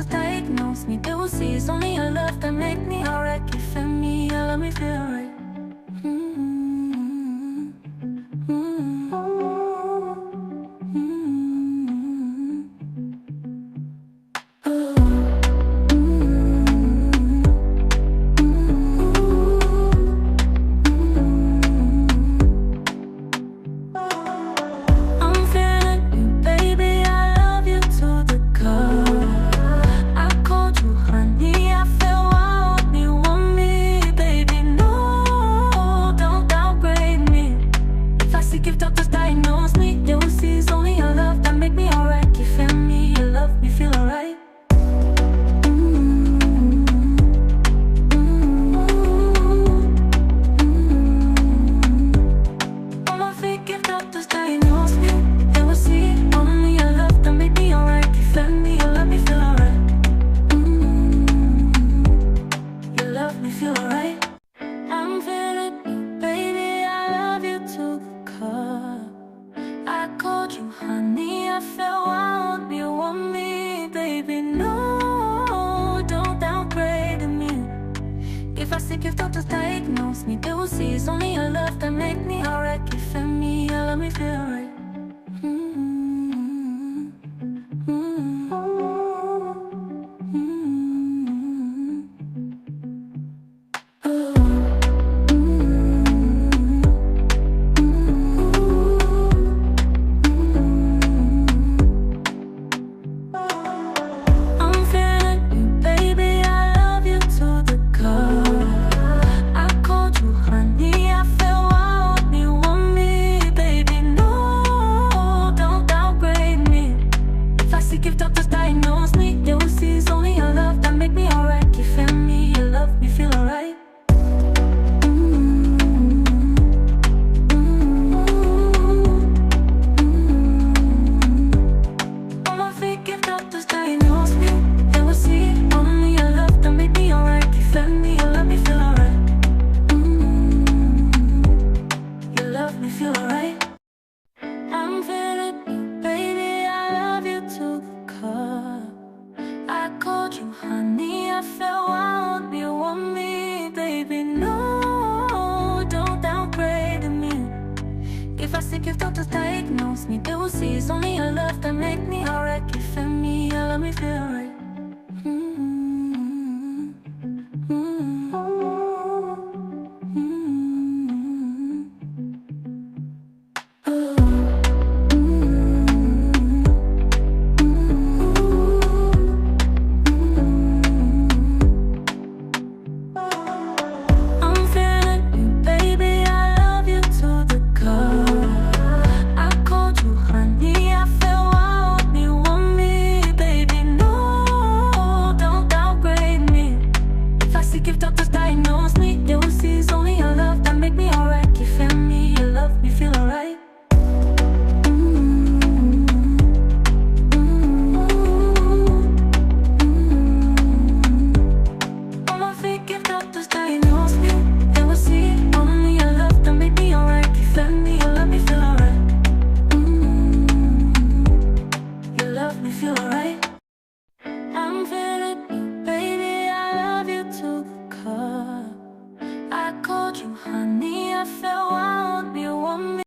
doctors diagnose me, they will see it's only your love that make me alright. You feel me, you love me, feel right. If doctors diagnose me, they will see it's only your love that make me alright. You feel me, you love me, feel alright. On my feet, if doctors diagnose me, they will see only your love that make me alright. You feel me, you love me, feel alright. You love me, feel alright. I'm feeling you, baby, I love you too. I called you honey, I felt wild, you want me, baby, no, don't downgrade me. If I sick, if doctors diagnose me, they will see it's only your love that make me alright. You feel me, you love me, feel right. If doctors diagnose me, they will see it's only your love that make me alright. You feel me, you love me, feel alright. On my feet, if doctors diagnose me, they will see only your love that make me alright. You feel me, you love me, feel alright. You love me, feel alright. I'm feeling you, baby, I love you too. I called you honey, I felt wild, you want me, baby, no, don't downgrade me. If I sick, if doctors diagnose me, they will see it's only your love that make me alright. You feel me, you love me, feel right. If doctors diagnose me, they will see it's only your love that make me alright. You feel me, you love me, feel alright. On my feet, if doctors diagnose me, they will see only your love that make me alright. You feel me, you love me, feel alright. You love me, feel alright. I'm feeling you, baby, I love you too. I called you honey.